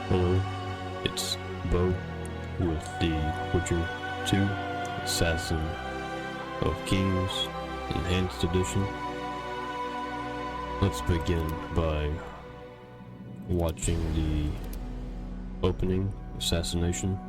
Hello, it's Beau with the Witcher 2 Assassin of Kings Enhanced Edition. Let's begin by watching the opening assassination.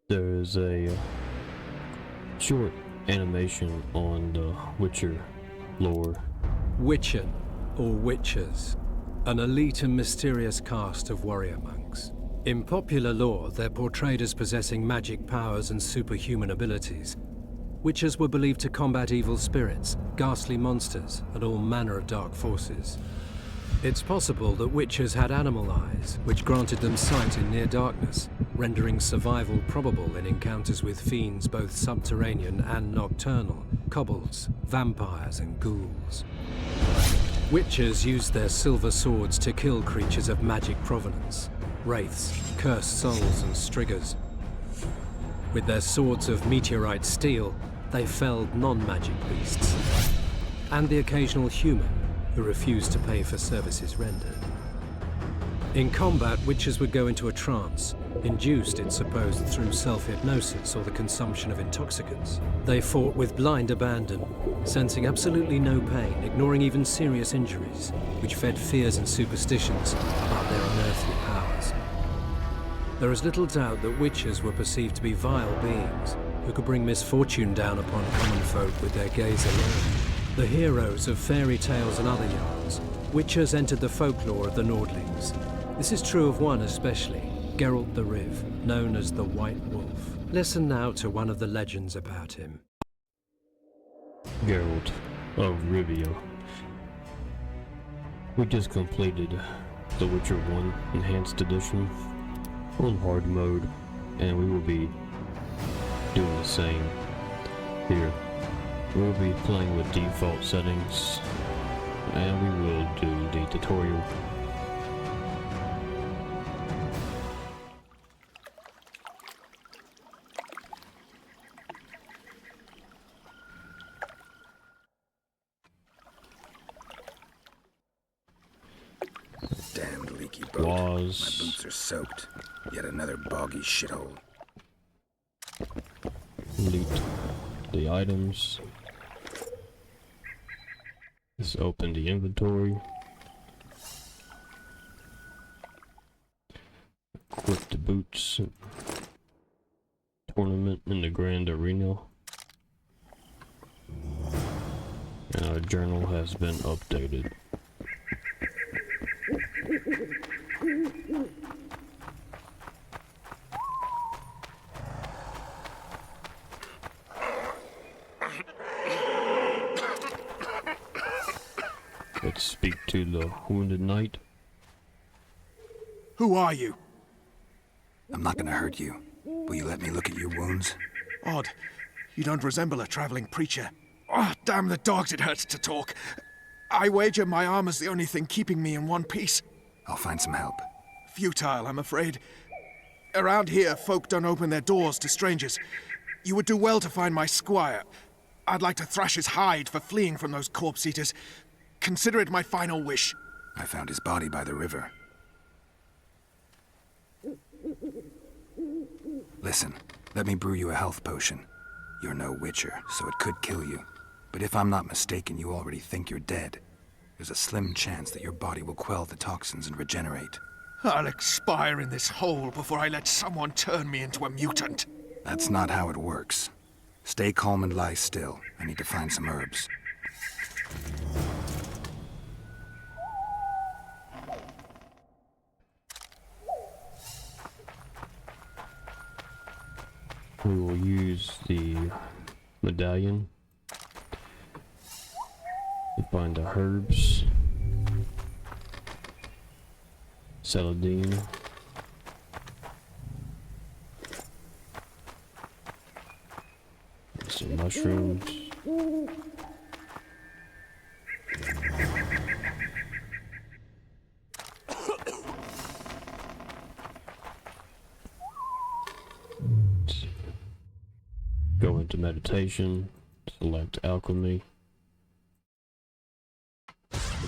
There is a short animation on the Witcher lore. Witcher, or Witchers, an elite and mysterious caste of warrior monks. In popular lore, they're portrayed as possessing magic powers and superhuman abilities. Witchers were believed to combat evil spirits, ghastly monsters, and all manner of dark forces. It's possible that Witchers had animal eyes, which granted them sight in near darkness, rendering survival probable in encounters with fiends both subterranean and nocturnal, kobolds, vampires, and ghouls. Witchers used their silver swords to kill creatures of magic provenance, wraiths, cursed souls, and striggers. With their swords of meteorite steel, they felled non-magic beasts, and the occasional human who refused to pay for services rendered. In combat, witches would go into a trance, induced, it's supposed, through self-hypnosis or the consumption of intoxicants. They fought with blind abandon, sensing absolutely no pain, ignoring even serious injuries, which fed fears and superstitions about their unearthly powers. There is little doubt that witches were perceived to be vile beings who could bring misfortune down upon common folk with their gaze alone. The heroes of fairy tales and other yarns, witches entered the folklore of the Nordlings. This is true of one especially, Geralt the Riv, known as the White Wolf. Listen now to one of the legends about him. Geralt of Rivia. We just completed The Witcher 1 Enhanced Edition on hard mode, and we will be doing the same here. We'll be playing with default settings, and we will do the tutorial. Damned leaky boat. My boots are soaked. Yet another boggy shithole. Loot the items. Let's open the inventory. Equip the boots. Tournament in the Grand Arena. And our journal has been updated. Let's speak to the wounded knight. Who are you? I'm not gonna hurt you. Will you let me look at your wounds? Odd. You don't resemble a traveling preacher. Oh, damn the dogs, it hurts to talk. I wager my armor's the only thing keeping me in one piece. I'll find some help. Futile, I'm afraid. Around here, folk don't open their doors to strangers. You would do well to find my squire. I'd like to thrash his hide for fleeing from those corpse-eaters. Consider it my final wish. I found his body by the river. Listen, let me brew you a health potion. You're no witcher, so it could kill you. But if I'm not mistaken, you already think you're dead. There's a slim chance that your body will quell the toxins and regenerate. I'll expire in this hole before I let someone turn me into a mutant. That's not how it works. Stay calm and lie still. I need to find some herbs. We will use the medallion to find the herbs. Celadine. Some mushrooms. Go into meditation, select alchemy,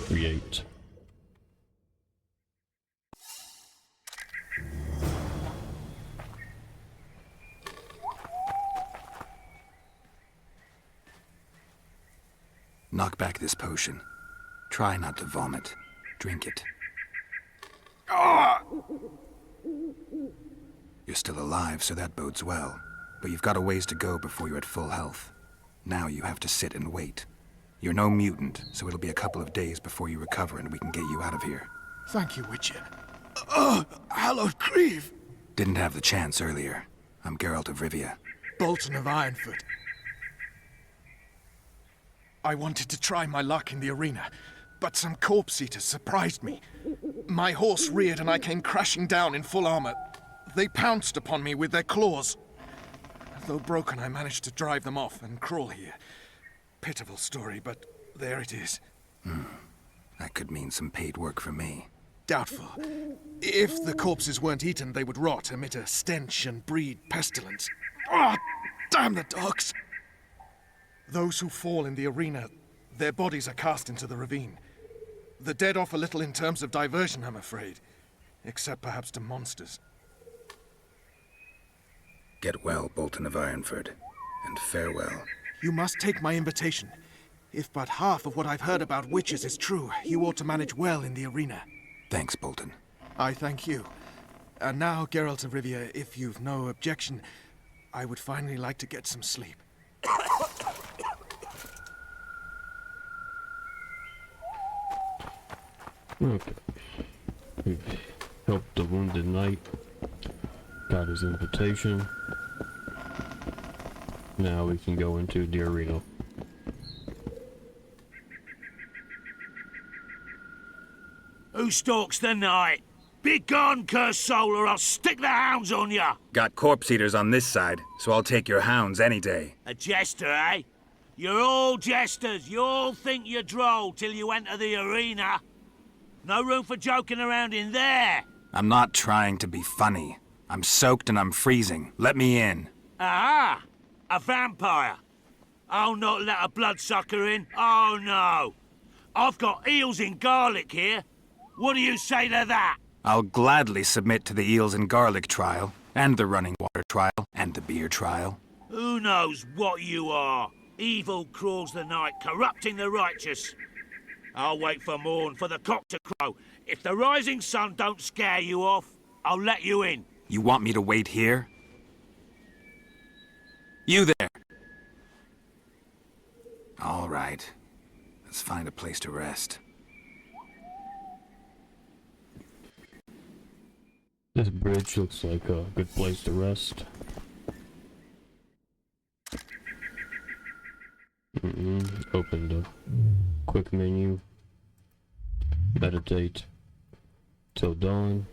create. Knock back this potion. Try not to vomit. Drink it. You're still alive, so that bodes well. But you've got a ways to go before you're at full health. Now you have to sit and wait. You're no mutant, so it'll be a couple of days before you recover and we can get you out of here. Thank you, Witcher. Oh, hallowed grieve! Didn't have the chance earlier. I'm Geralt of Rivia. Bolton of Ironfoot. I wanted to try my luck in the arena, but some corpse-eaters surprised me. My horse reared and I came crashing down in full armor. They pounced upon me with their claws. Though broken, I managed to drive them off and crawl here. Pitiful story, but there it is. That could mean some paid work for me. Doubtful. If the corpses weren't eaten, they would rot, emit a stench and breed pestilence. Ah, damn the dogs! Those who fall in the arena, their bodies are cast into the ravine. The dead offer little in terms of diversion, I'm afraid. except perhaps to monsters. Get well, Bolton of Ironford, and farewell. You must take my invitation. If but half of what I've heard about witches is true, you ought to manage well in the arena. Thanks, Bolton. I thank you. And now, Geralt of Rivia, if you've no objection, I would finally like to get some sleep. Okay. We've helped the wounded knight. Got his invitation. Now we can go into the arena. Who stalks the night? Be gone, cursed soul, or I'll stick the hounds on ya! Got corpse eaters on this side, so I'll take your hounds any day. A jester, eh? You're all jesters. You all think you're droll till you enter the arena. No room for joking around in there. I'm not trying to be funny. I'm soaked and I'm freezing. Let me in. Aha! A vampire. I'll not let a bloodsucker in. Oh, no. I've got eels in garlic here. What do you say to that? I'll gladly submit to the eels and garlic trial, and the running water trial, and the beer trial. Who knows what you are? Evil crawls the night, corrupting the righteous. I'll wait for morn, for the cock to crow. If the rising sun don't scare you off, I'll let you in. You want me to wait here? You there! All right. Let's find a place to rest. This bridge looks like a good place to rest. Open the quick menu. Meditate till dawn.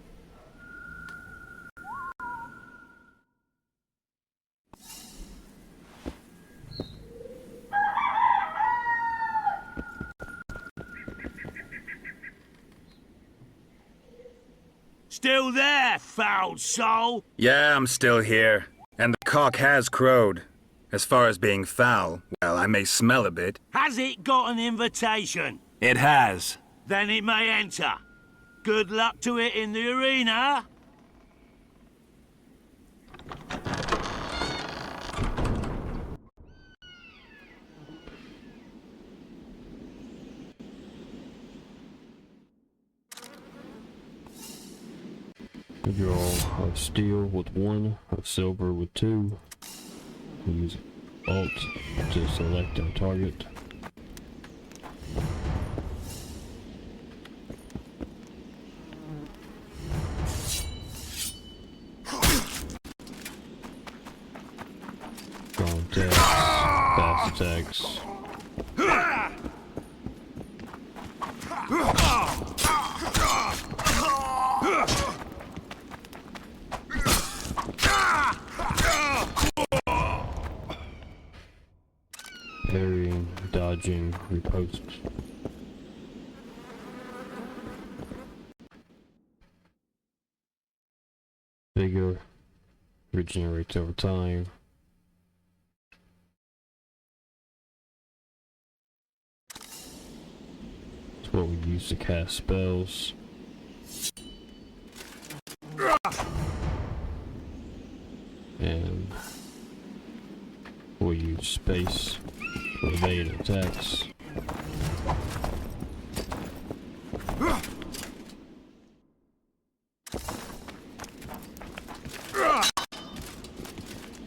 Still there, foul soul? Yeah, I'm still here. And the cock has crowed. As far as being foul, well, I may smell a bit. Has it got an invitation? It has. Then it may enter. Good luck to it in the arena. Draw of steel with 1, of silver with 2. Use Alt to select our target. Strong attacks, fast attacks. Parrying, dodging, riposte. Vigor regenerates over time. It's what we use to cast spells. And we'll use space for evade attacks.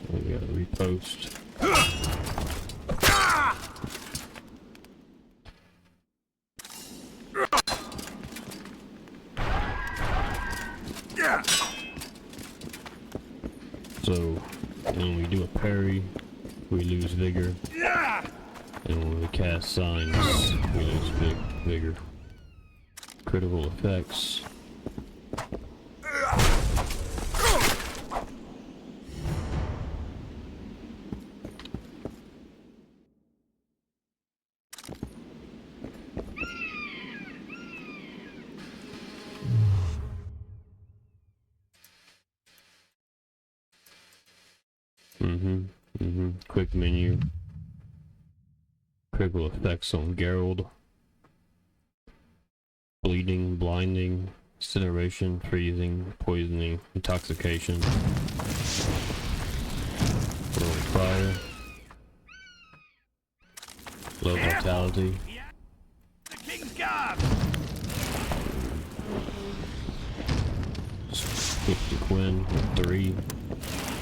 We got a riposte. So when we do a parry, we lose vigor. And when we cast signs, we lose vigor. Critical effects. Quick menu. Critical effects on Geralt. Bleeding, blinding, Incineration, freezing, poisoning, intoxication, fire, low vitality, The King's Guard! 50 Quinn, 3,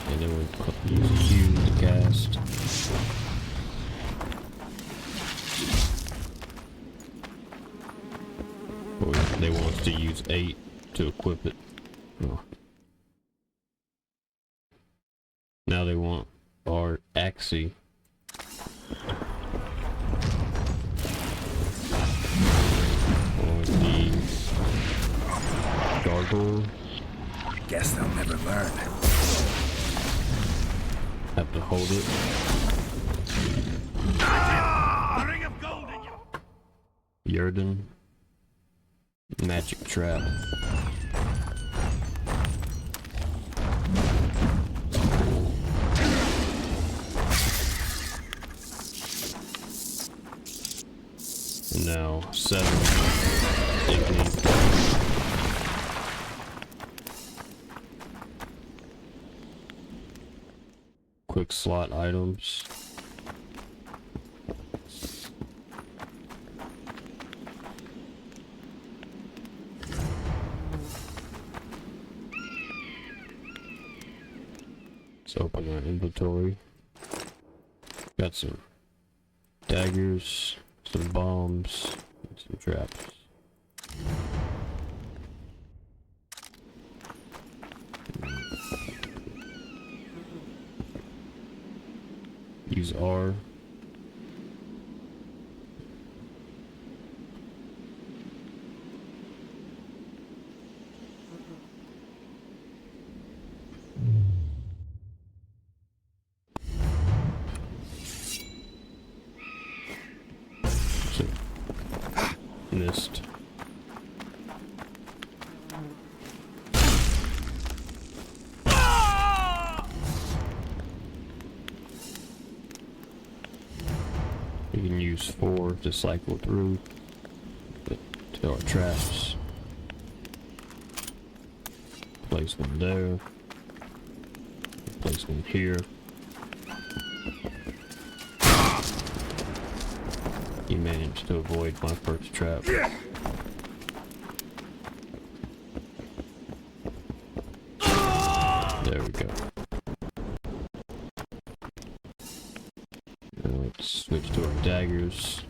and then we'll use a Q to cast. Or they want us to use 8 to equip it. Oh. Now they want our Axie. Or the Gargoyle. Guess they'll never learn. Have to hold it. A ring of gold in you! Yerden. Magic Trap. And now 7. Ignite. Quick slot items. Let's open our inventory. Got some daggers, some bombs, and some traps. Use R. Missed. You can use 4 to cycle through to our traps. Place one there. Place one here. You managed to avoid my first trap. There we go. Now let's switch to our daggers.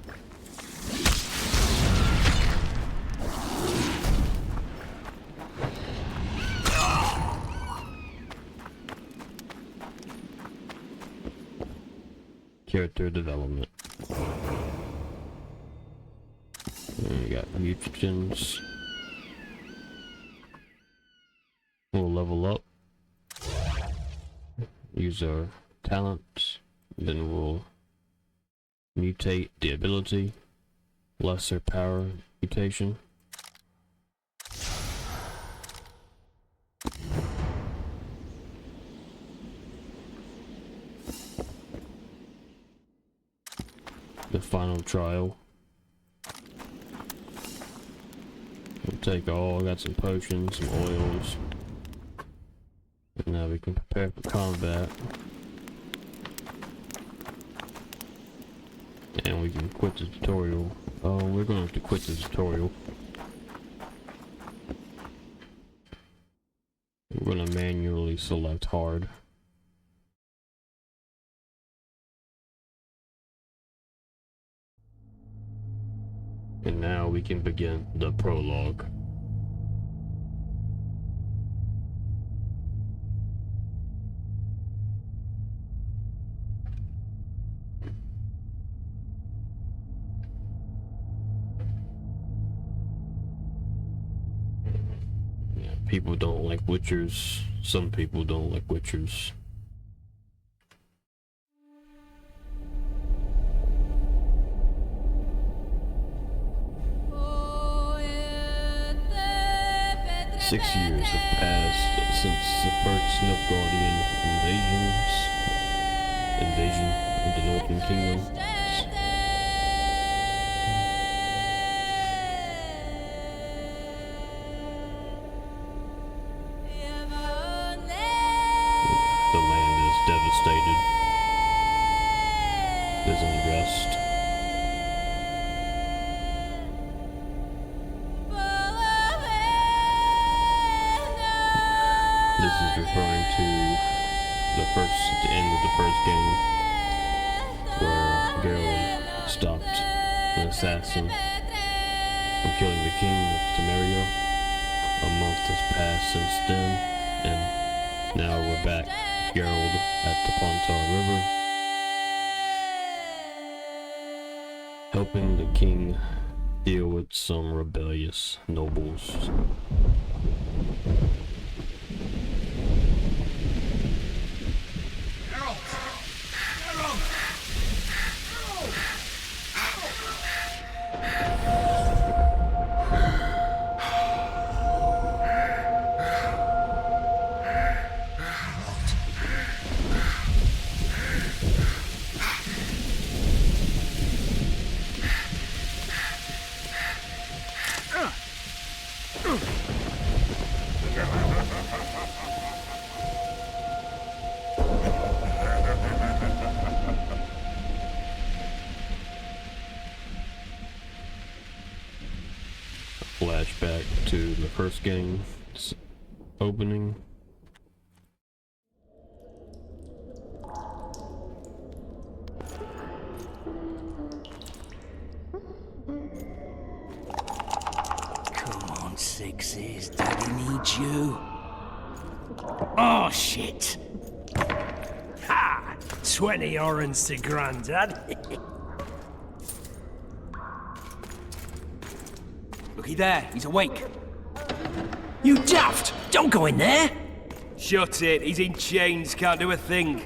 Character development. And we got mutagens. We'll level up. Use our talents. Then we'll mutate the ability. Lesser power mutation. The final trial. We'll take all, I got some potions, some oils. And now we can prepare for combat. And we can quit the tutorial. Oh, we're going to have to quit the tutorial. We're going to manually select hard. And now we can begin the prologue. Yeah, people don't like Witchers. Some people don't like Witchers. Six years have passed since the first Nilfgaardian invasion of the Northern Kingdom. stated, is unrest. This is referring to the end of the first game, where Geralt stopped an assassin from killing the king of Temeria. A month has passed since then, and now we're back, Geralt at the Pontar River, helping the king deal with some rebellious nobles. Flashback to the first game's opening. Come on, Sixes. Daddy needs you. Oh, shit. Ha! 20 orange to Grandad. Looky there, he's awake. You daft! Don't go in there! Shut it, he's in chains, can't do a thing.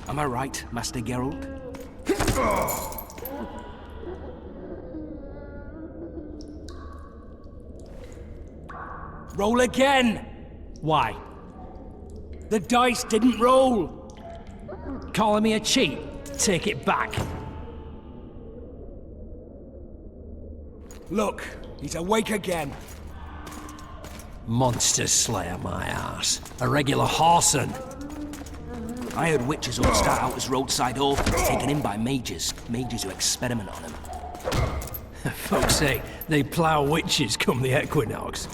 Am I right, Master Geralt? Roll again! Why? The dice didn't roll! Calling me a cheat? Take it back. Look, he's awake again. Monster slayer, my ass. A regular horson. I heard witches all start out as roadside orphans taken in by mages. Mages who experiment on them. Folks say they plough witches come the equinox.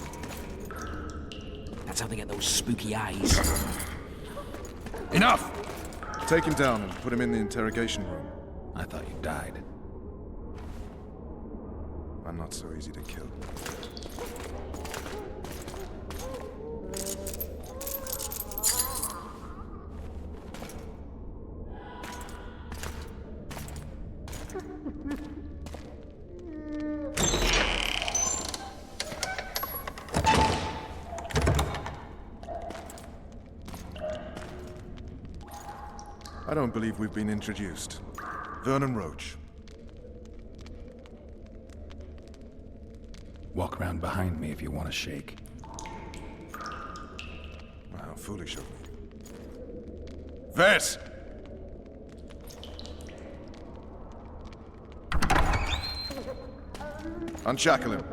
That's how they get those spooky eyes. Enough! Take him down and put him in the interrogation room. I thought you died. I'm not so easy to kill. I don't believe we've been introduced. Vernon Roach. Walk around behind me if you want to shake. How foolish of me. Vess! Unshackle him.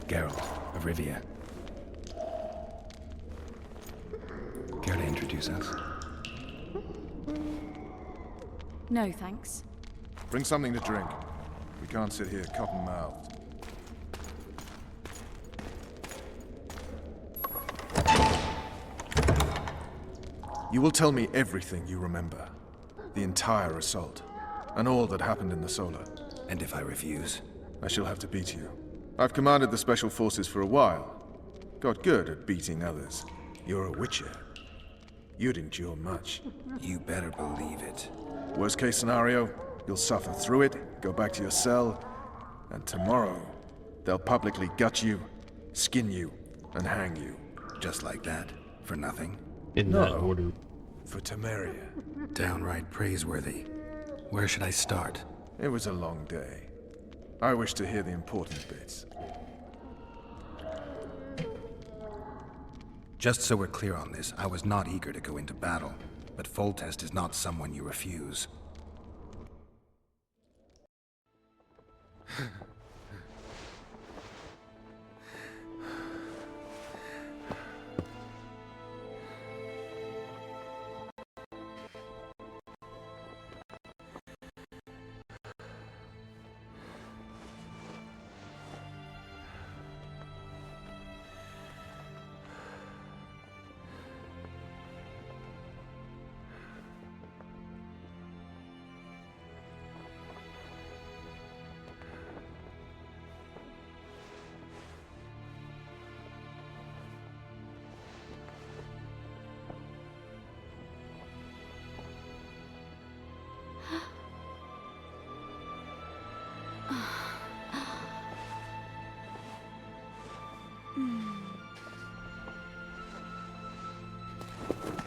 Geralt of Rivia. Care to introduce us? No, thanks. Bring something to drink. We can't sit here cotton-mouthed. You will tell me everything you remember. The entire assault. And all that happened in the Solar. And if I refuse? I shall have to beat you. I've commanded the Special Forces for a while. Got good at beating others. You're a Witcher. You'd endure much. You better believe it. Worst case scenario, you'll suffer through it, go back to your cell, and tomorrow, they'll publicly gut you, skin you, and hang you. Just like that? For nothing? In that order. For Temeria. Downright praiseworthy. Where should I start? It was a long day. I wish to hear the important bits. Just so we're clear on this, I was not eager to go into battle, but Foltest is not someone you refuse.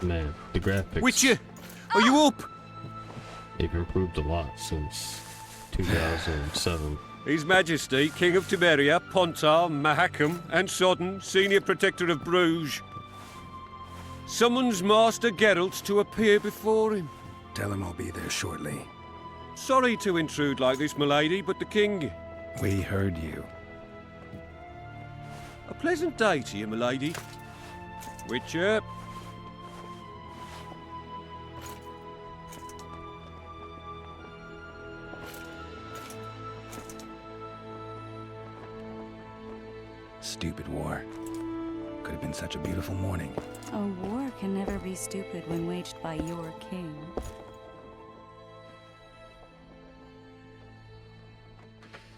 Man, the graphics. Witcher, are you up? They've improved a lot since 2007. His Majesty, King of Tiberia, Pontar, Mahakam, and Sodden, Senior Protector of Bruges, summons Master Geralt to appear before him. Tell him I'll be there shortly. Sorry to intrude like this, milady, but the King... We heard you. A pleasant day to you, milady. Witcher. Stupid war. Could have been such a beautiful morning. A war can never be stupid when waged by your king.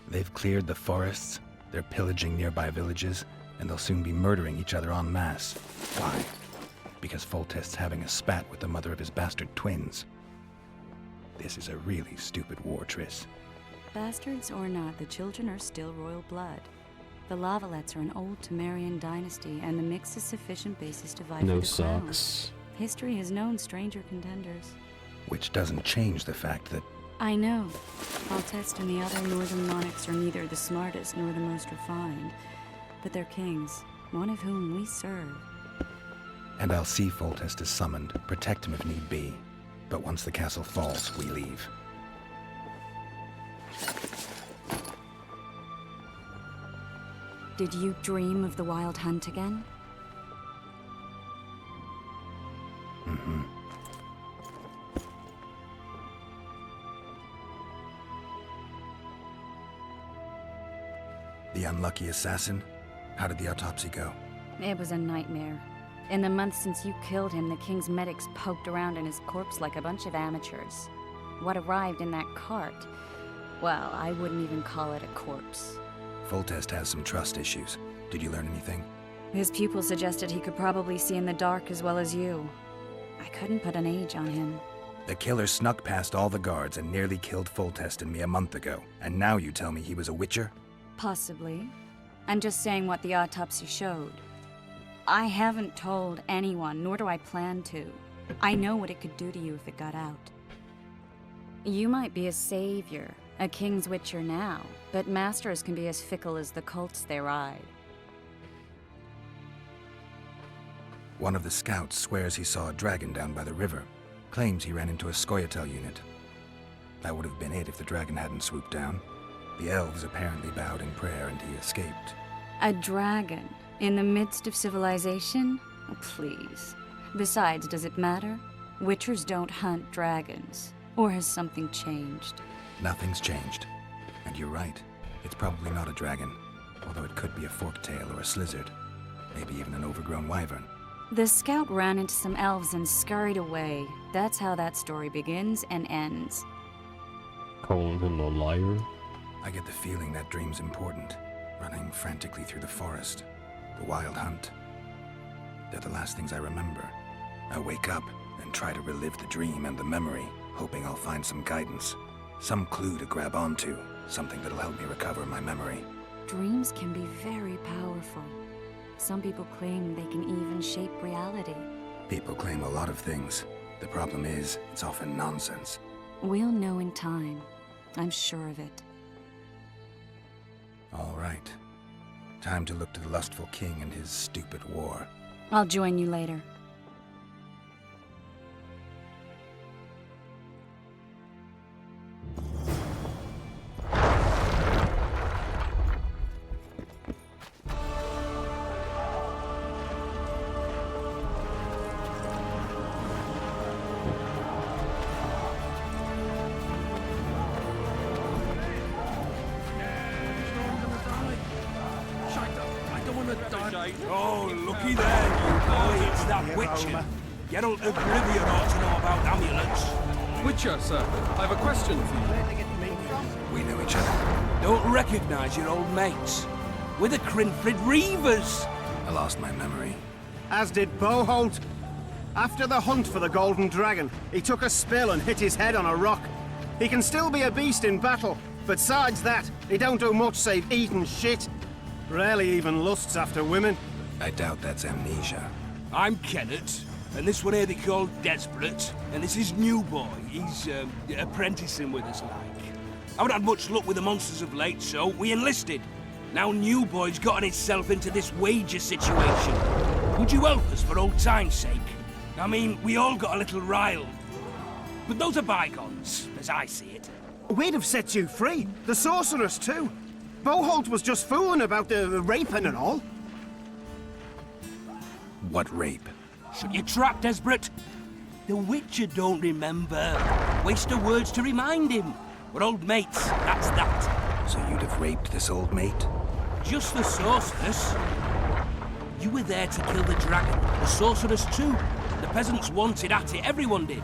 They've cleared the forests, they're pillaging nearby villages, and they'll soon be murdering each other en masse. Why? Because Foltest's having a spat with the mother of his bastard twins. This is a really stupid war, Triss. Bastards or not, the children are still royal blood. The Lavalettes are an old Temerian dynasty, and the mix is sufficient basis to vie No for the crown. socks. History has known stranger contenders. Which doesn't change the fact that I know. Foltest and the other northern monarchs are neither the smartest nor the most refined, but they're kings, one of whom we serve. And I'll see Foltest is summoned, protect him if need be. But once the castle falls, we leave. Did you dream of the wild hunt again? Mm-hmm. The unlucky assassin? How did the autopsy go? It was a nightmare. In the months since you killed him, the king's medics poked around in his corpse like a bunch of amateurs. What arrived in that cart? Well, I wouldn't even call it a corpse. Foltest has some trust issues. Did you learn anything? His pupil suggested he could probably see in the dark as well as you. I couldn't put an age on him. The killer snuck past all the guards and nearly killed Foltest and me a month ago. And now you tell me he was a witcher? Possibly. I'm just saying what the autopsy showed. I haven't told anyone, nor do I plan to. I know what it could do to you if it got out. You might be a savior, a king's witcher now, but masters can be as fickle as the colts they ride. One of the scouts swears he saw a dragon down by the river. Claims he ran into a Scoia'tael unit. That would have been it if the dragon hadn't swooped down. The elves apparently bowed in prayer and he escaped. A dragon? In the midst of civilization? Oh, please. Besides, does it matter? Witchers don't hunt dragons. Or has something changed? Nothing's changed. And you're right. It's probably not a dragon. Although it could be a forktail or a slizzard. Maybe even an overgrown wyvern. The scout ran into some elves and scurried away. That's how that story begins and ends. Calling him a liar? I get the feeling that dream's important. Running frantically through the forest. The wild hunt. They're the last things I remember. I wake up and try to relive the dream and the memory, hoping I'll find some guidance. Some clue to grab onto. Something that'll help me recover my memory. Dreams can be very powerful. Some people claim they can even shape reality. People claim a lot of things. The problem is, it's often nonsense. We'll know in time. I'm sure of it. All right. Time to look to the lustful king and his stupid war. I'll join you later. Oh, looky there, you boy. It's that Witcher. Geralt of Rivia ought to know about amulets. Witcher, sir, I have a question for you. We know each other. Don't recognize your old mates. We're the Crinfrid Reavers. I lost my memory. As did Beau. After the hunt for the Golden Dragon, he took a spill and hit his head on a rock. He can still be a beast in battle, but besides that, he don't do much save eat and shit. Rarely even lusts after women. I doubt that's amnesia. I'm Kenneth, and this one here they call Desperate, and this is New Boy. He's apprenticing with us, like. I haven't had much luck with the monsters of late, so we enlisted. Now New Boy's gotten himself into this wager situation. Would you help us for old time's sake? I mean, we all got a little riled. But those are bygones, as I see it. We'd have set you free. The sorceress, too. Beau was just fooling about the raping and all. What rape? Shut your trap, Desperate. The Witcher don't remember. Waste of words to remind him. We're old mates, that's that. So you'd have raped this old mate? Just the sorceress. You were there to kill the dragon, the sorceress too. The peasants wanted at it, everyone did.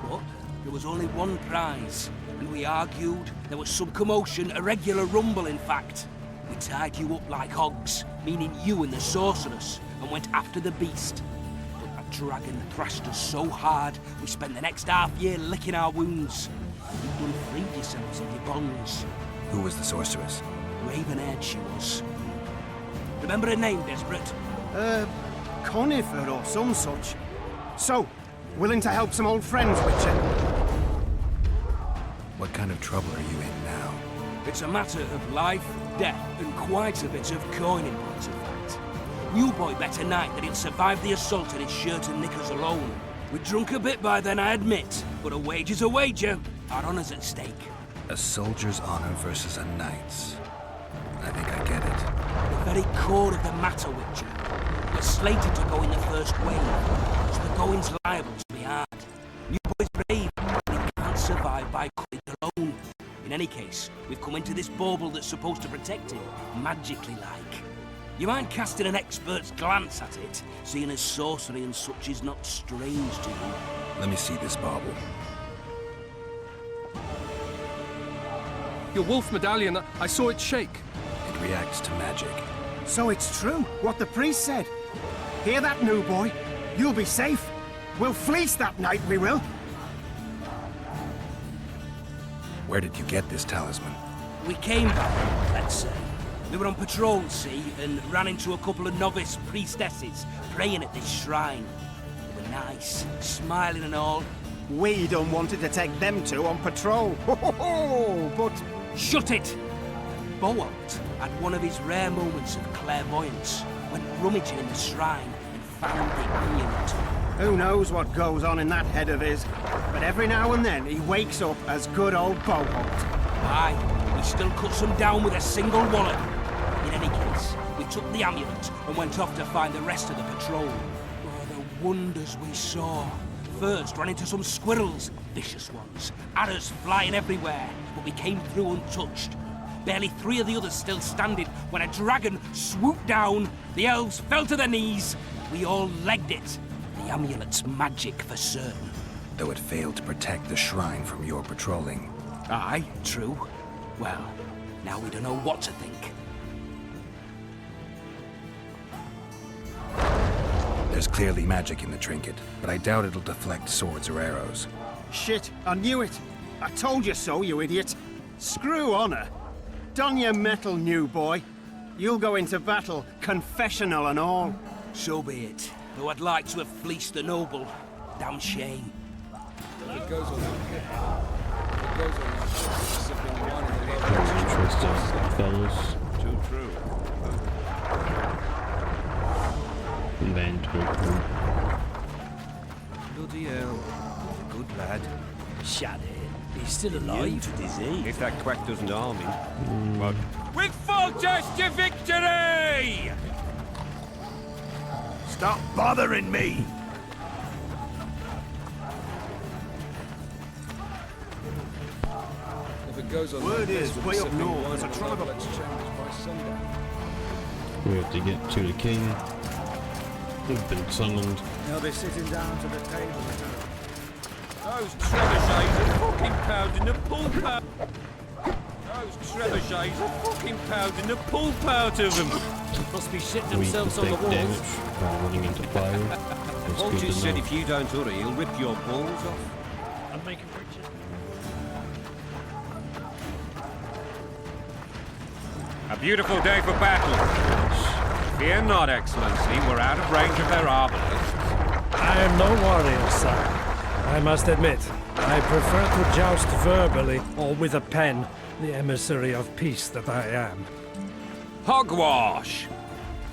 But there was only one prize, and we argued. There was some commotion, a regular rumble in fact. We tied you up like hogs, meaning you and the sorceress, and went after the beast. But that dragon thrashed us so hard, we spent the next half-year licking our wounds. You'd unfreed yourselves of your bonds. Who was the sorceress? Raven-haired she was. Remember her name, Desperate? Conifer or some such. So, willing to help some old friends, Witcher? What kind of trouble are you in now? It's a matter of life, death, and quite a bit of coin in point of fact. New Boy bet tonight that he'll survive the assault in his shirt and knickers alone. We're drunk a bit by then, I admit, but a wager's a wager. Our honor's at stake. A soldier's honor versus a knight's. I think I get it. The very core of the matter, Witcher. We're slated to go in the first wave, so the going's liable to be hard. New Boy's brave, but he can't survive by cutting alone. In any case, we've come into this bauble that's supposed to protect him, magically like. You mind casting an expert's glance at it, seeing as sorcery and such is not strange to you? Let me see this bauble. Your wolf medallion, I saw it shake. It reacts to magic. So it's true, what the priest said. Hear that, New Boy? You'll be safe. We'll fleece that night, we will. Where did you get this talisman? We came back, let's say. We were on patrol, see, and ran into a couple of novice priestesses praying at this shrine. They were nice, smiling and all. We done wanted to take them two on patrol. But... Shut it! Beau had one of his rare moments of clairvoyance, went rummaging in the shrine and found the amulet. who knows what goes on in that head of his, but every now and then he wakes up as good old Beau. Aye, he still cuts them down with a single wallet. In any case, we took the amulet and went off to find the rest of the patrol. Oh, the wonders we saw. First, ran into some squirrels, vicious ones, arrows flying everywhere, but we came through untouched. Barely 3 of the others still standing when a dragon swooped down, the elves fell to their knees, we all legged it. The amulet's magic for certain. Though it failed to protect the shrine from your patrolling. Aye, true. Well, now we don't know what to think. There's clearly magic in the trinket, but I doubt it'll deflect swords or arrows. Shit, I knew it. I told you so, you idiot. Screw honor. Don your metal, new boy. You'll go into battle, confessional and all. So be it. Though I'd like to have fleeced the noble. Damn shame. It goes on It goes on Interesting, fellas. Too true. Mantle. Bloody hell. He's a good lad. Shut it. He's still alive. To disease. If that quack doesn't harm him. But we've fought us to victory! Stop bothering me! If it goes on Word is, way up north, there's there's a tribe of... by sundown. We have to get to the king. We've been summoned. They'll be sitting down to the table. Those trebuchets are fucking pounding the pulp out. Those trebuchets are fucking pounding the pulp out of them. Must be shitting We themselves on the take walls. damage by running into fire. That's good Vulture to said know. if you don't hurry, he'll rip your balls off. I'm making bridges. A beautiful day for battle. Fear not, Excellency. We're out of range of their arbalists. I am no warrior, sire. I must admit, I prefer to joust verbally or with a pen, the emissary of peace that I am. Hogwash!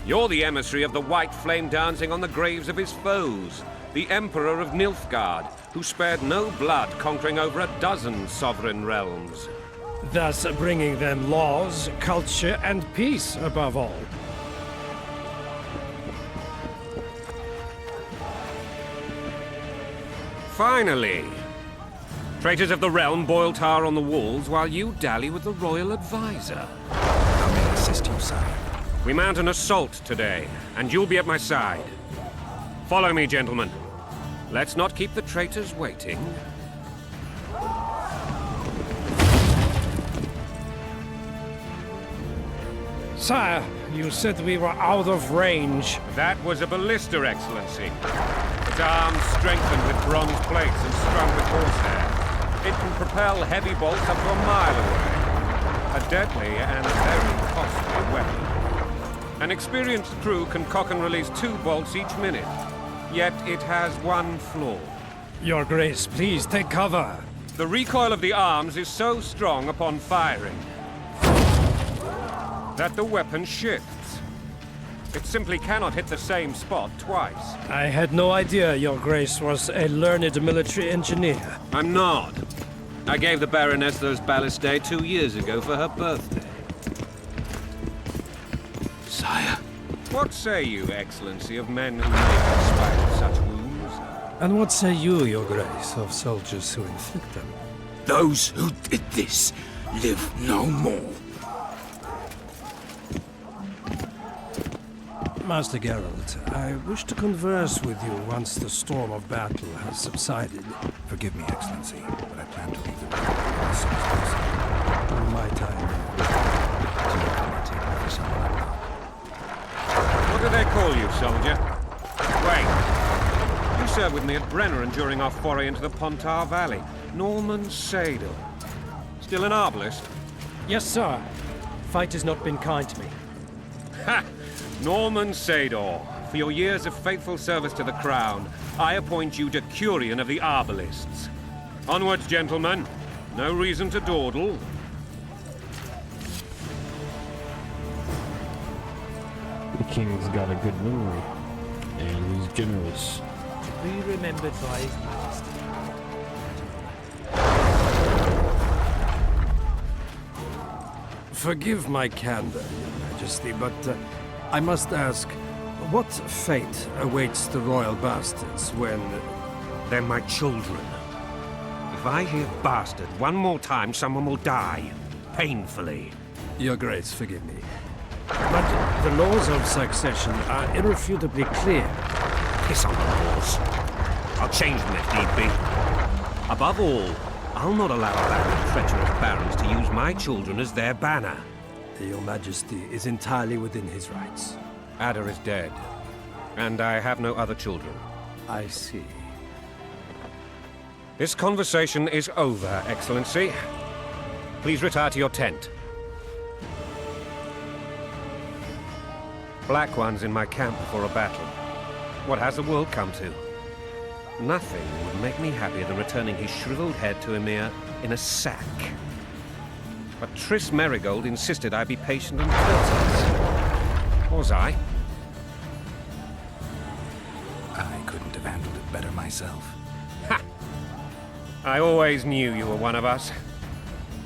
You're the emissary of the white flame dancing on the graves of his foes. The Emperor of Nilfgaard, who spared no blood conquering over a dozen sovereign realms. Thus bringing them laws, culture, and peace above all. Finally! Traitors of the realm boil tar on the walls while you dally with the royal advisor. How may I assist you, sire? We mount an assault today, and you'll be at my side. Follow me, gentlemen. Let's not keep the traitors waiting. Sire, you said we were out of range. That was a ballista, Excellency. Its arms strengthened with bronze plates and strung with horsehair. It can propel heavy bolts up to a mile away. A deadly and very costly weapon. An experienced crew can cock and release 2 bolts each minute. Yet it has one flaw. Your Grace, please take cover. The recoil of the arms is so strong upon firing that the weapon shifts. It simply cannot hit the same spot twice. I had no idea Your Grace was a learned military engineer. I'm not. I gave the Baroness those ballistae 2 years ago for her birthday. Sire. What say you, Excellency, of men who live in spite of such wounds? And what say you, Your Grace, of soldiers who inflict them? Those who did this live no more. Master Geralt, I wish to converse with you once the storm of battle has subsided. Forgive me, Excellency, but I plan to leave the room as soon as possible. My time. Do you come and take me for someone I'm not? What do they call you, soldier? Wait. You served with me at Brenner during our foray into the Pontar Valley. Norman Sadel. Still an arbalist? Yes, sir. Fight has not been kind to me. Ha! Norman Sador, for your years of faithful service to the Crown, I appoint you Decurion of the Arbalists. Onwards, gentlemen. No reason to dawdle. The king's got a good memory, and he's generous. To be remembered by His Majesty. Forgive my candor, Your Majesty, but I must ask, what fate awaits the royal bastards when... They're my children. If I hear bastard one more time, someone will die. Painfully. Your Grace, forgive me. But the laws of succession are irrefutably clear. Piss on the laws. I'll change them if need be. Above all, I'll not allow a band of treacherous barons to use my children as their banner. Your Majesty is entirely within his rights. Ada is dead, and I have no other children. I see. This conversation is over, Excellency. Please retire to your tent. Black One's in my camp before a battle. What has the world come to? Nothing would make me happier than returning his shriveled head to Emir in a sack. But Triss Merigold insisted I be patient and courteous. Was I? I couldn't have handled it better myself. Ha! I always knew you were one of us.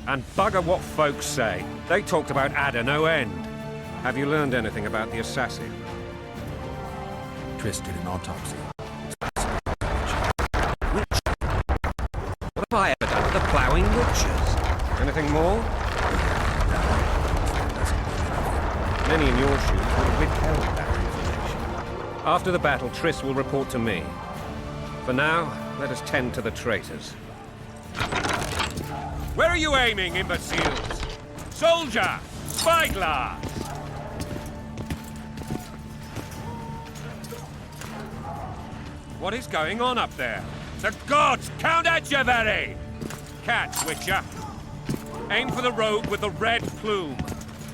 And bugger what folks say. They talked about Ada no end. Have you learned anything about the assassin? Triss did an autopsy. What have I ever done with the ploughing witches? Anything more? Many in your shoes would have After the battle, Triss will report to me. For now, let us tend to the traitors. Where are you aiming, imbeciles? Soldier! Spyglass! What is going on up there? The gods! Count Etcheverry! Catch, Witcher. Aim for the rogue with the red plume.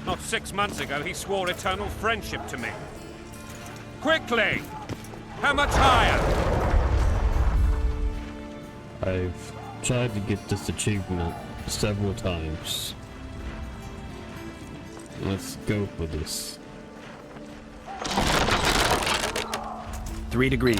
Not 6 months ago, he swore eternal friendship to me. Quickly! How much higher? I've tried to get this achievement several times. Let's go for this. 3 degrees.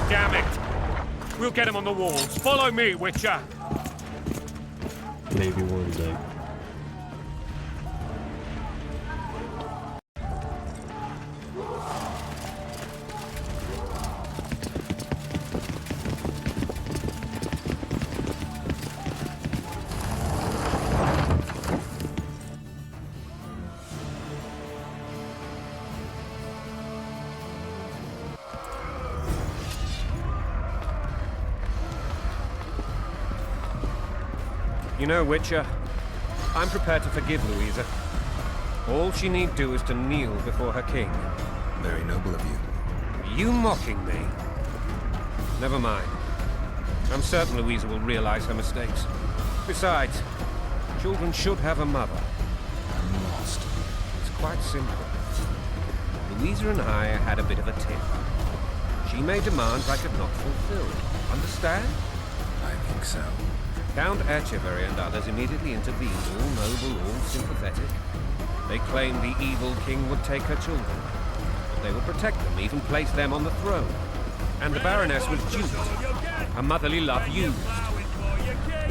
Damn it! We'll get him on the walls. Follow me, Witcher! Maybe one day. You know, Witcher, I'm prepared to forgive Louisa. All she need do is to kneel before her king. Very noble of you. Are you mocking me? Never mind. I'm certain Louisa will realize her mistakes. Besides, children should have a mother. I'm lost. It's quite simple. Louisa and I had a bit of a tiff. She made demands I could not fulfill. Understand? I think so. Count Etcheverry and others immediately intervened, all noble, all sympathetic. They claimed the evil king would take her children. They would protect them, even place them on the throne. And the Baroness was duped, her motherly love used.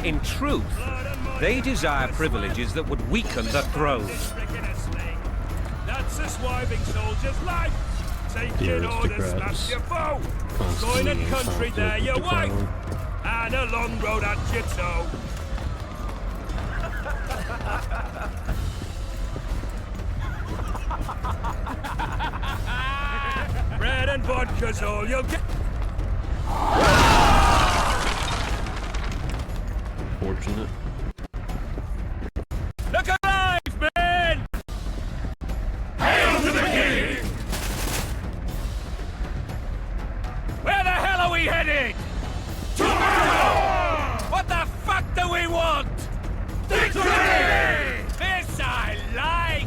In truth, they desire privileges that would weaken the throne. That's a swiving soldier's life. Taking orders, smash your bow. Going in country there, your wife. And a long road at your toe. Bread and vodka's all you'll get. Fortunate. Look alive, men! Hail to the king! Where the hell are we headed? What the fuck do we want? Victory! This I like!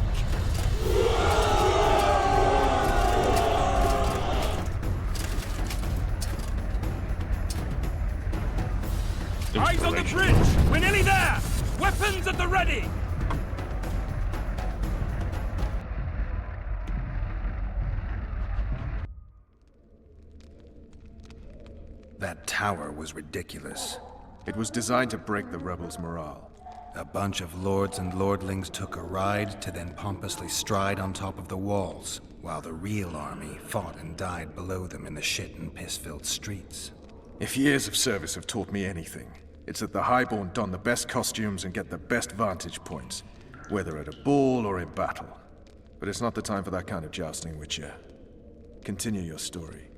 Eyes on the bridge! We're nearly there! Weapons at the ready! That tower was ridiculous. It was designed to break the rebels' morale. A bunch of lords and lordlings took a ride to then pompously stride on top of the walls, while the real army fought and died below them in the shit and piss-filled streets. If years of service have taught me anything, it's that the Highborn don the best costumes and get the best vantage points, whether at a ball or in battle. But it's not the time for that kind of jousting, Witcher. Continue your story.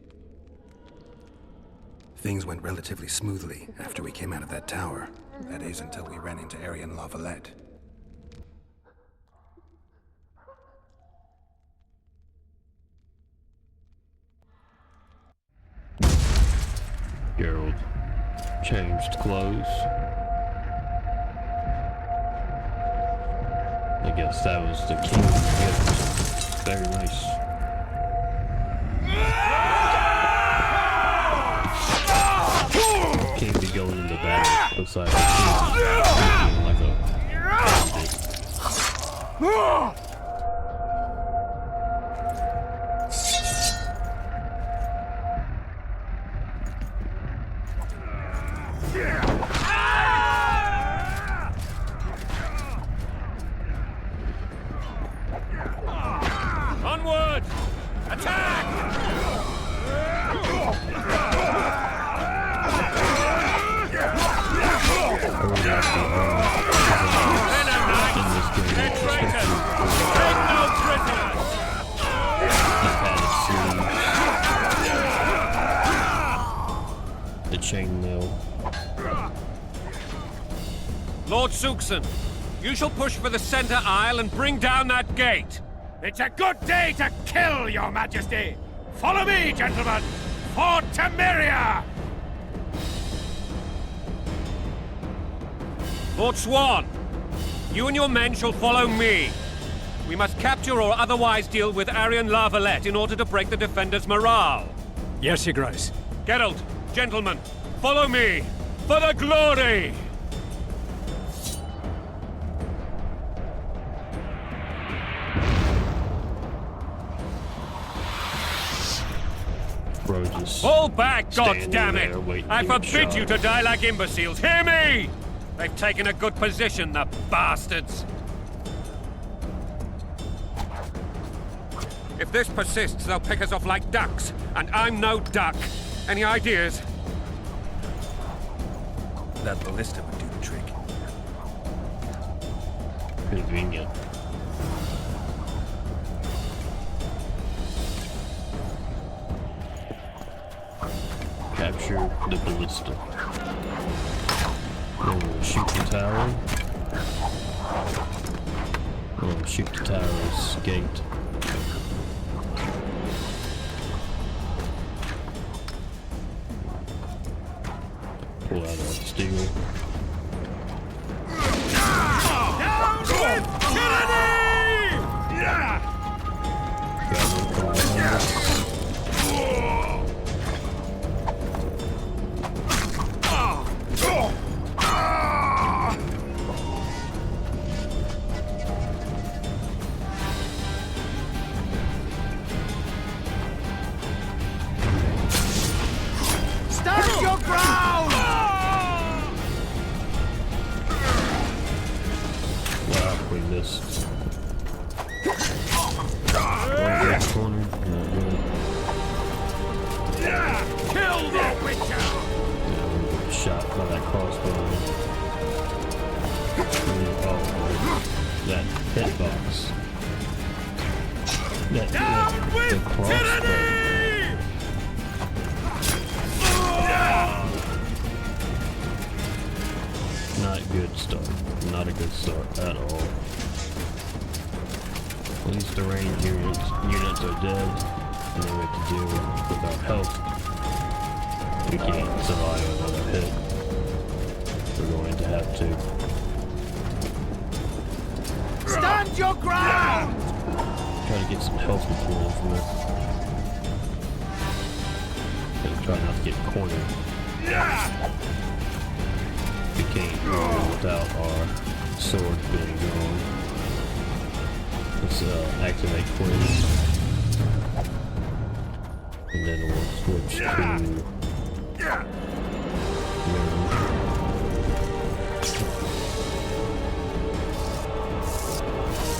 Things went relatively smoothly after we came out of that tower. That is, until we ran into Arian Lavalette. Geralt changed clothes. I guess that was the king's gift. Very nice. King be going into battle beside the king like a bandit. Onward! Attack! the chainmail. Lord Suxon, you shall push for the center aisle and bring down that gate. It's a good day to kill, Your Majesty! Follow me, gentlemen! For Temeria! Lord Swan, you and your men shall follow me. We must capture or otherwise deal with Arian Lavalette in order to break the defenders' morale. Yes, Your Grace. Geralt, gentlemen, follow me! For the glory! Bro, just Fall back, standing goddammit! there waiting I to get forbid shot. you to die like imbeciles. Hear me! They've taken a good position, the bastards. If this persists, they'll pick us off like ducks, and I'm no duck. Any ideas? That ballista would do the trick. Convenient. Capture the ballista. Then we'll shoot the tower. We'll shoot the tower's gate. Pull out our steel. Down with tyranny! Got one from behind us. Stand your ground! Wow, we missed. One got cornered. Not good. Kill the Witcher! Yeah, we got shot by that crossbow. Oh, that hitbox. Down The with crossbow. tyranny! Not good start. Not a good start at all. At least the range units are dead, and then we have to deal with our health. We can't survive another hit. We're going to have to. Stand your ground! Try to get some health before from it. And try not to get cornered. We can't go without our sword being gone. Let's activate Quinn. And then we'll switch to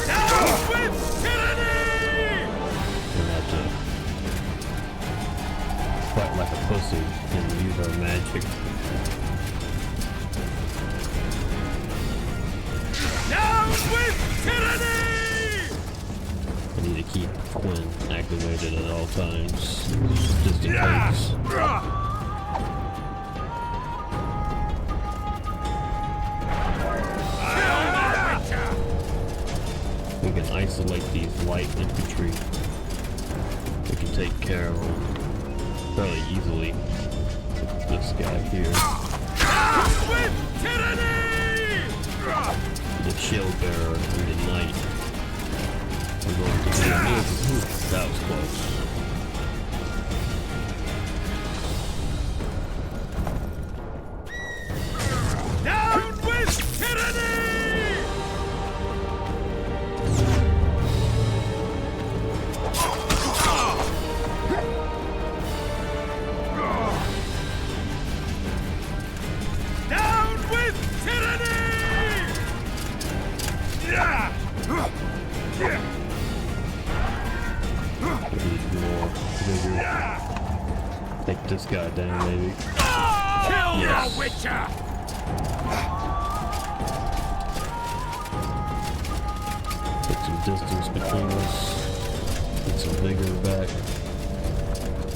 Down with tyranny! We'll have to fight like a pussy and use our magic. Down with tyranny! I need to keep Quinn activated at all times, just in case. We can isolate these light infantry. We can take care of them fairly easily with this guy here. Down with tyranny! The shield bearer and the knight. We're going to be amazing. That was close. Down with tyranny! Down with tyranny! We need more vigor. Take this guy down, maybe. Kill Yes. the Witcher! Put some distance between us. Get some vigor back.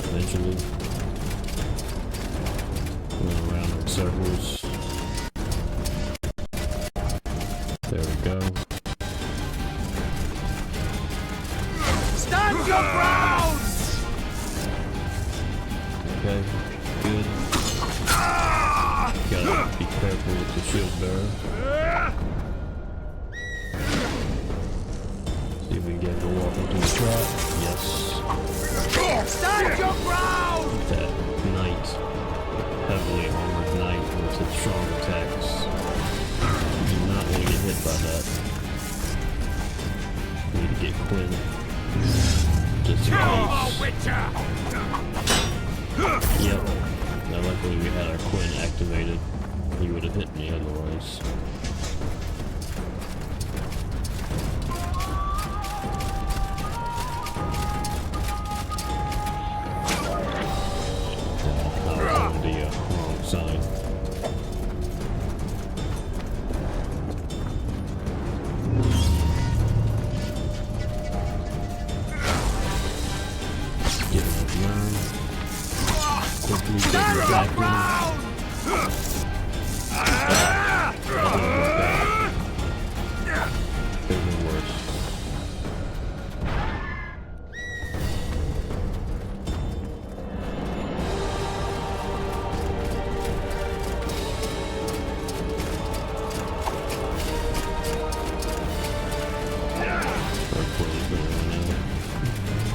Eventually. circles. There we go. Stand your ground! Okay, good. Gotta be careful with the shield bearer. See if we can get him to walk into the trap. Yes. Stand your ground! That knight, heavily armored knight with its strong attacks. Do not want to get hit by that. Need to get Quinn. Just in case. Yep. Now luckily we had our Quinn activated. He would have hit me otherwise. I was on the wrong side. Get him up now. Quickly get him back in. Could have been worse.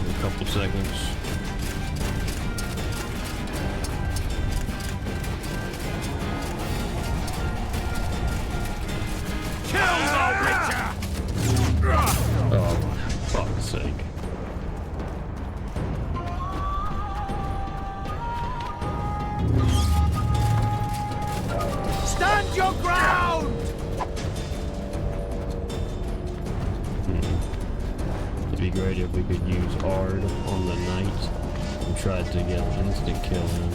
A couple seconds. Oh, for fuck's sake. Stand your ground! It'd be great if we could use Ard on the knight and try to get an instant kill him.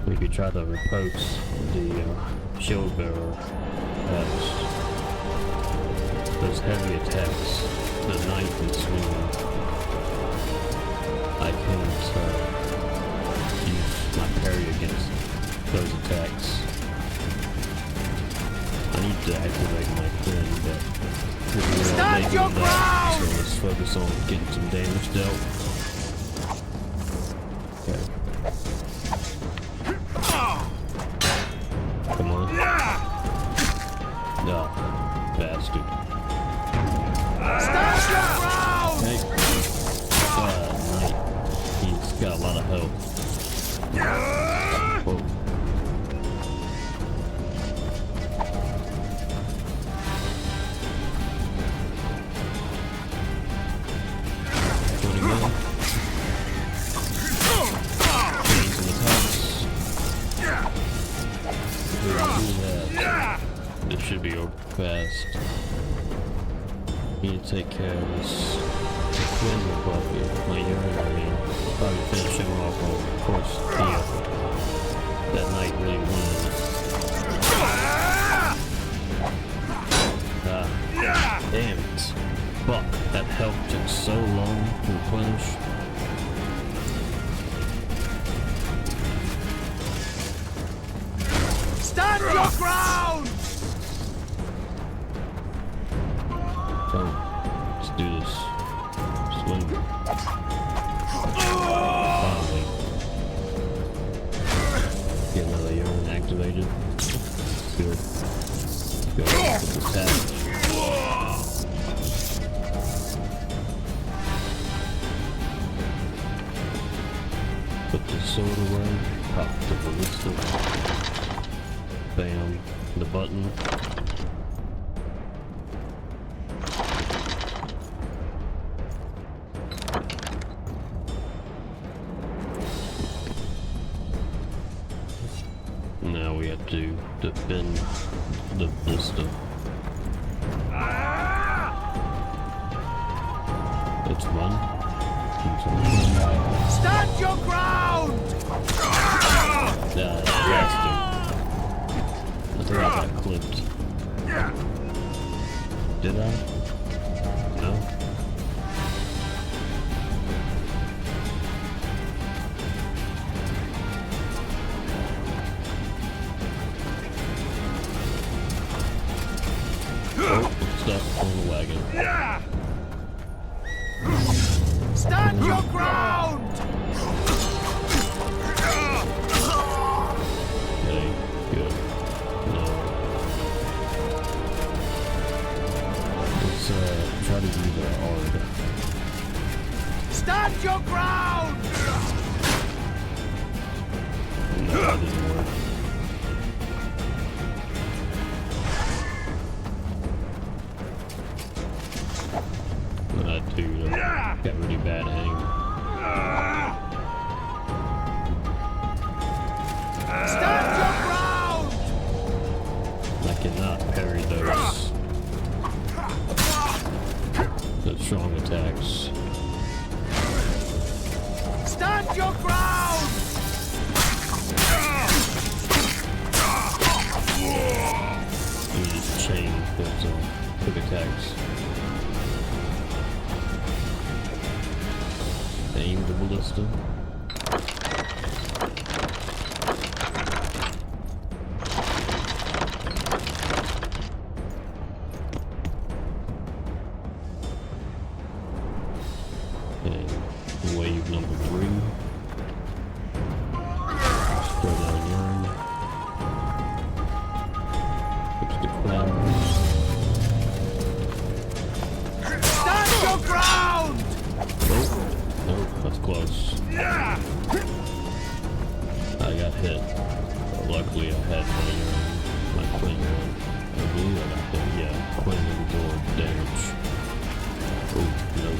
We could try to repulse the shield bearer as those heavy attacks. The knight is swinging. I can't use my parry against those attacks. I need to activate my Quinn, but Stand your ground! so let's focus on getting some damage dealt. Okay. Come on. No, bastard. Stand your ground! Hey. Knight. He's got a lot of health. Whoa. What do you got? Getting some attacks. This should be over fast. Need to take care of this Quinn bucket. My urine, I mean. Probably finish him off. Of course, that knight really wanted it. Damn it. Fuck, that health took so long to replenish. Stand your ground! Come, let's do this. Swing. Finally. Get another urine activated. Good. Go with the savage. Put the sword away. Pop the ballista. Bam. The button. Now we have to defend the ballista. It's one. Stand your ground! Bastard. Let's flipped. Did I? No. Oh, stuck on the wagon. Stand your ground! Okay, good. No. Let's try to use our ARD. Stand your ground! No, that didn't work. Dude, I got really bad aim. Stand your ground! I cannot parry those strong attacks. Stand your ground! You just chain those quick attacks. Aim the ballista. And wave number 3. Throw down yarn. Push the clouds. Stand your ground! Nope, that's close. I got hit. Luckily, I had my queen on. I believe I got hit. Yeah, queen absorbed damage. Oh, no.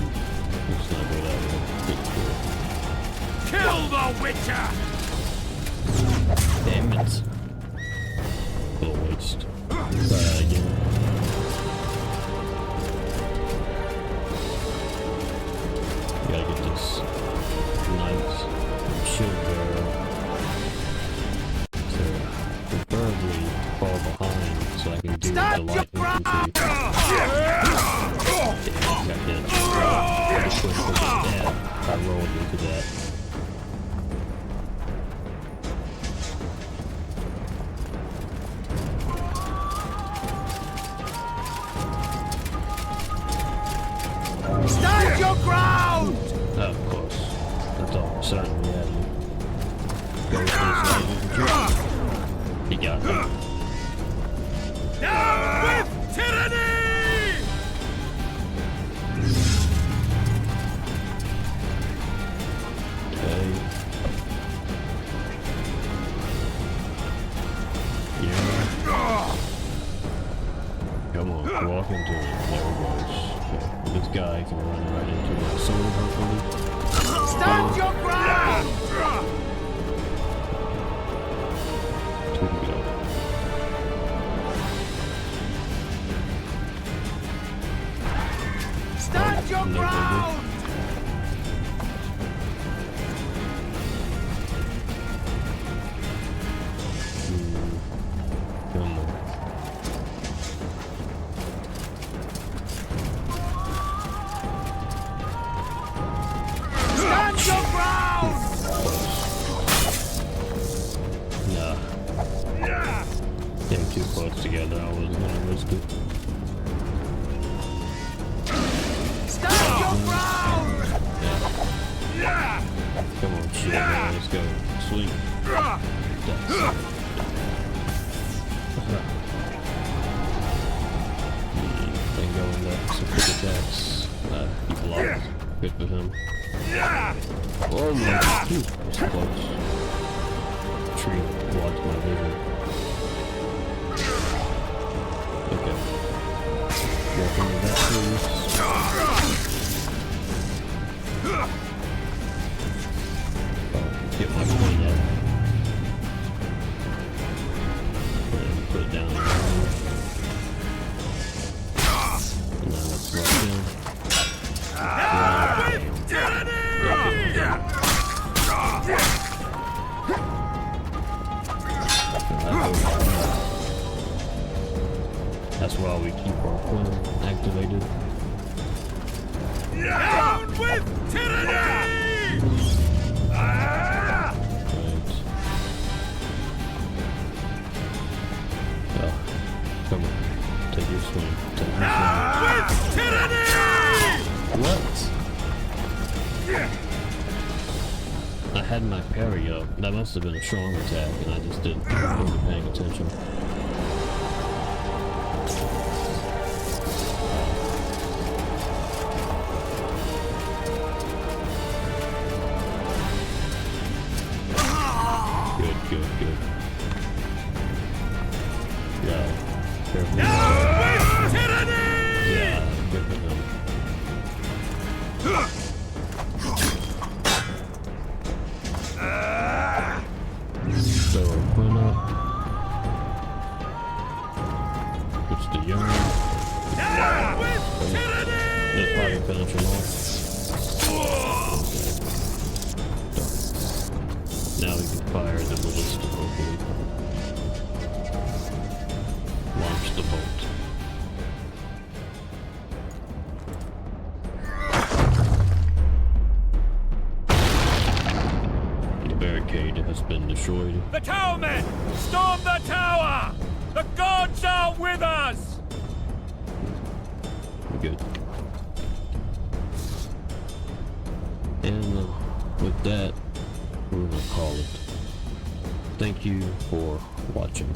Let's not go that way. Kill the Witcher! Damn it. Little waste. Try that again. Gotta get this nice shield barrel to preferably fall behind so I can do the light infantry. I got hit. I just went for the stab. I rolled into that. Stand your ground! Of course. That's all certain reality. Go with this light infantry. He got me. Down with tyranny! Okay. Yeah. Come on, walk into it. There it goes. Okay. This guy can run right into my sword, hopefully. Stand your ground! Two to go. Stand your No ground! Come on. Stand your ground! Nah. Them too close together. I wasn't gonna risk it. Stand your ground! Yeah. Come on, shit, man. Let's go. Sleep. Then go in there. Some quick attacks. He blocked. Good for him. Oh my. That's close. Tree blocked my vision. Okay. Walk into that, please. Oh, get my queen up. And put it down again. And now let's lock in. That's why we keep our plan activated. Down with tyranny! Right. Oh, come on. Take your swing. Take your swing. With tyranny! What? I had my parry up. That must have been a strong attack, and I just wasn't paying attention. Good. Yeah. Careful. With tyranny! Yeah, good for him. So, run up. It's the yarn. With tyranny! They'll probably finish him off. Now we can fire the ballista, hopefully. Launch the bolt. The barricade has been destroyed. The tower men! Storm the tower! The gods are with us! Good. And with that, we're gonna call it. Thank you for watching.